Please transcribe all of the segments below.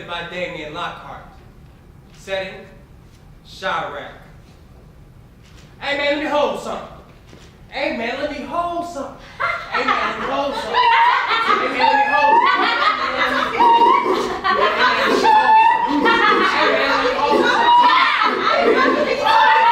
by Damian Lockhart. Setting, ChIraq. Hey man, let me hold something. Hey man, let me hold something. Hey man, let me hold something. Hey man, let me hold something. Hey man, let me hold something. Hey man, let me hold something. Hey man, let me hold something. Hey man, let me hold something.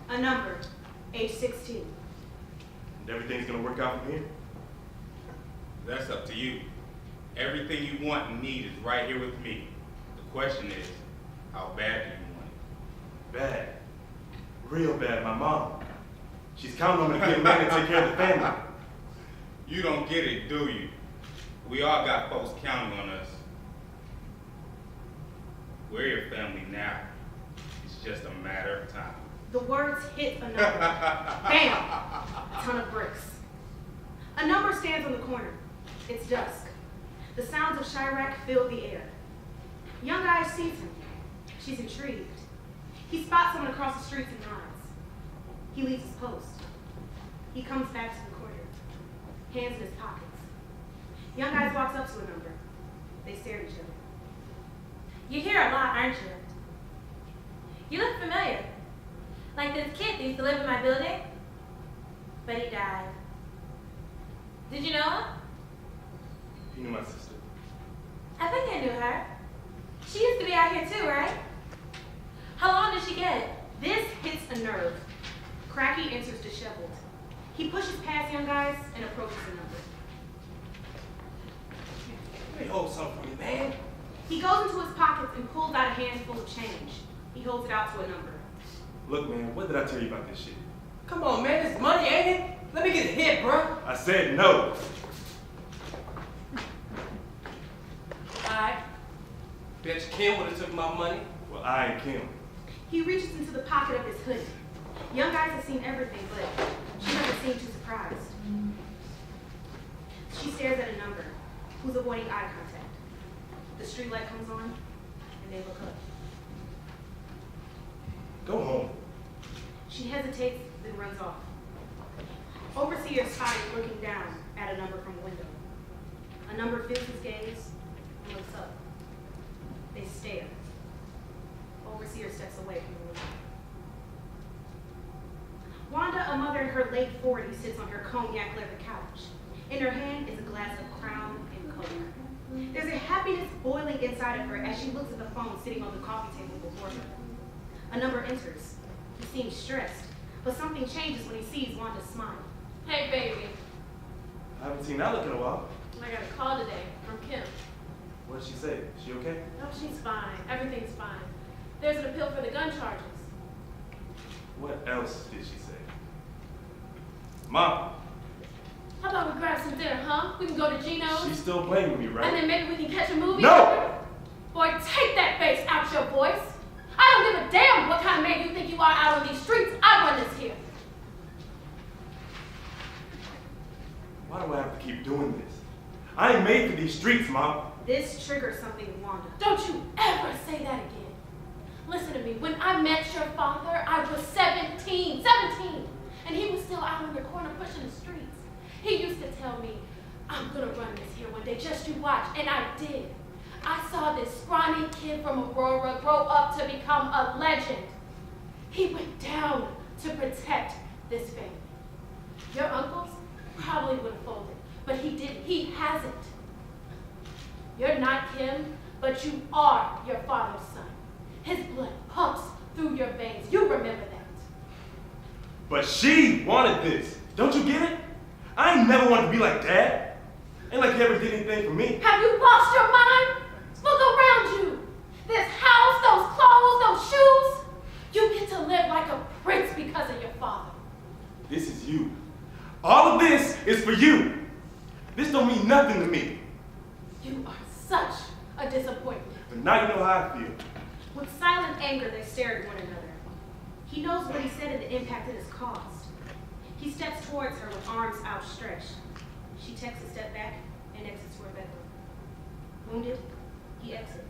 A number, age 16. And everything's gonna work out from here? That's up to you. Everything you want and need is right here with me. The question is, how bad do you want it? Bad. Real bad, my mom. She's counting on me to get married and take care of the family. You don't get it, do you? We all got folks counting on us. We're your family now. It's just a matter of time. The words hit a number. Bam! A ton of bricks. A number stands on the corner. It's dusk. The sounds of ChIraq fill the air. Young Guy sees him. She's intrigued. He spots someone across the street and nods. He leaves his post. He comes back to the corner, hands in his pockets. Young Guy walks up to a number. They stare at each other. You're here a lot, aren't you? You look familiar. Like this kid that used to live in my building, but he died. Did you know him? You knew my sister. I think I knew her. She used to be out here too, right? How long did she get? This hits a nerve. Cracky enters disheveled. He pushes past Young Guys and approaches the number. Let me hold something for me, man. He goes into his pockets and pulls out a handful of change. He holds it out to a number. Look, man, what did I tell you about this shit? Come on, man, this money, ain't it? Let me get a hit, bro. I said no. Alright. Bet you Kim would have took my money. Well, I ain't Kim. He reaches into the pocket of his hoodie. Young Guys have seen everything, but she doesn't seem too surprised. She stares at a number, who's avoiding eye contact. The street light comes on, and they look up. Go home. She hesitates, then runs off. Overseer spotted looking down at a number from a window. A number feels his gaze and looks up. They stare. Overseer steps away from the window. Wanda, a mother and her late 40s sits on her cognac leather couch. In her hand is a glass of Crown and Coke. There's a happiness boiling inside of her as she looks at the phone sitting on the coffee table before her. A number enters. He seems stressed, but something changes when he sees Wanda's smile. Hey, baby. I haven't seen that look in a while. I got a call today from Kim. What did she say? Is she okay? No, she's fine. Everything's fine. There's an appeal for the gun charges. What else did she say? Mom, How about we grab some dinner, huh? We can go to Gino's, she's still playing with me, and right? then maybe we can catch a movie. No! Boy, take that bass out your voice. I don't give a damn what kind of man you think you are out on these streets. I run this here. Why do I have to keep doing this? I ain't made for these streets, Mom. This triggers something in Wanda. Don't you ever say that again. Listen to me. When I met your father, I was 17, and he was still out on the corner pushing the streets. He used to tell me, I'm gonna run this here one day, just you watch, and I did. I saw this scrawny kid from Aurora grow up to become a legend. He went down to protect this family. Your uncles probably would have folded, but he didn't. He hasn't. You're not Kim, but you are your father's son. His blood pumps through your veins. You remember that. But she wanted this. Don't you get it? I ain't never wanted to be like Dad. Ain't like he ever did anything for me. Have you lost your mind? Look around you. This house, those clothes, those shoes. You get to live like a prince because of your father. This is you. All of this is for you. This don't mean nothing to me. You are such a disappointment. But now you know how I feel. With silent anger, they stare at one another. He knows what he said and the impact it has caused. He steps towards her with arms outstretched. She takes a step back and exits to her bedroom. Wounded, he exits.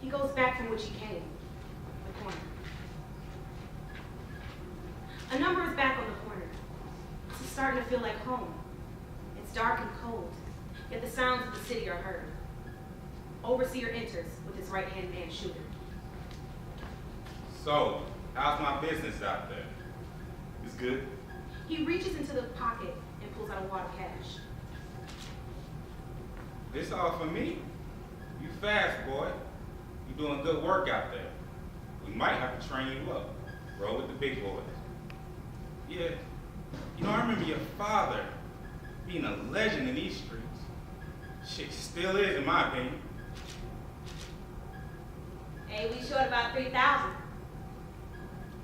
He goes back from which he came, the corner. A number is back on the corner. It's starting to feel like home. It's dark and cold, yet the sounds of the city are heard. Overseer enters with his right-hand man shooter. So, how's my business out there? It's good. He reaches into the pocket and pulls out a wad of cash. This all for me? You fast, boy. You doing good work out there. We might have to train you up. Roll with the big boys. Yeah. You know, I remember your father being a legend in these streets. Shit, still is, in my opinion. Hey, we short about 3,000.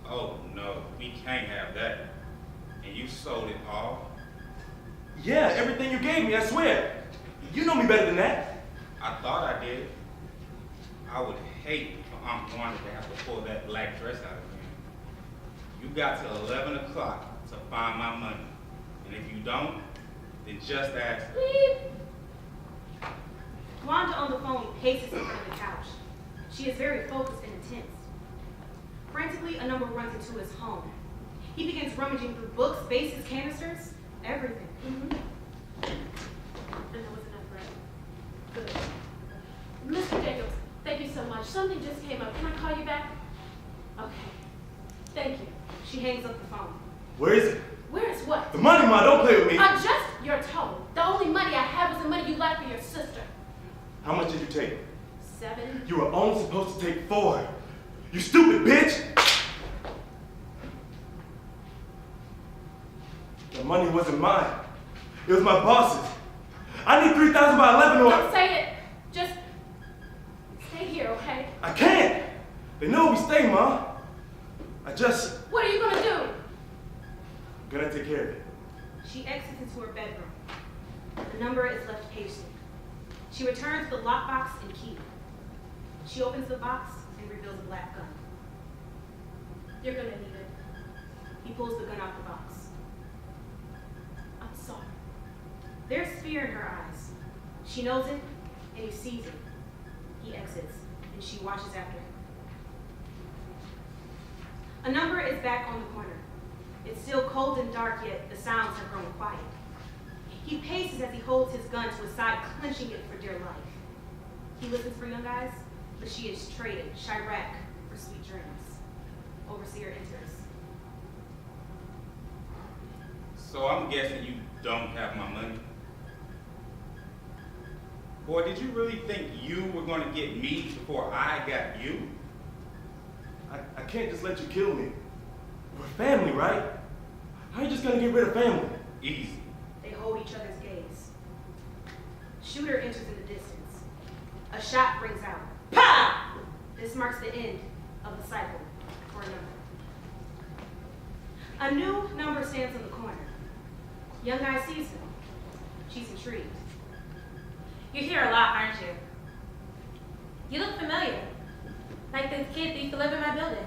Oh, no, we can't have that. And you sold it all? Yeah, everything you gave me, I swear. You know me better than that. I thought I did. I would hate for Aunt Wanda to have to pull that black dress out again. You got till 11 o'clock to find my money. And if you don't, then just ask. Bleep. Wanda on the phone paces in front of the couch. She is very focused and intense. Frantically, a number runs into his home. He begins rummaging through books, bases, canisters, everything. And that was enough, right? Good. Mr. Jacobs, thank you so much. Something just came up. Can I call you back? Okay. Thank you. She hangs up the phone. Where is it? Where is what? The money, Ma. Don't play with me. Just your total. The only money I have is the money you left for your sister. How much did you take? 7. You were only supposed to take 4. You stupid bitch! The money wasn't mine. It was my boss's. I need 3,000 by 11 or... Don't say it. Just stay here, okay? I can't! They know we stay, Ma. What are you gonna do? I'm gonna take care of it. She exits into her bedroom. The number is left pacing. She returns the lockbox and key. She opens the box and reveals a black gun. You're gonna need it. He pulls the gun out the box. I'm sorry. There's fear in her eyes. She knows it, and he sees it. He exits, and she watches after him. A number is back on the corner. It's still cold and dark, yet the sounds have grown quiet. He paces as he holds his gun to his side, clenching it for dear life. He listens for young eyes, but she is traded ChIraq for sweet dreams. Overseer enters. So I'm guessing you don't have my money. Boy, did you really think you were gonna get me before I got you? I can't just let you kill me. We're family, right? How are you just gonna get rid of family? Easy. They hold each other's gaze. Shooter enters in the distance. A shot rings out. Pa! This marks the end of the cycle for a number. A new number stands in the corner. Young guy sees him. She's intrigued. You're here a lot, aren't you? You look familiar. Like this kid that used to live in my building.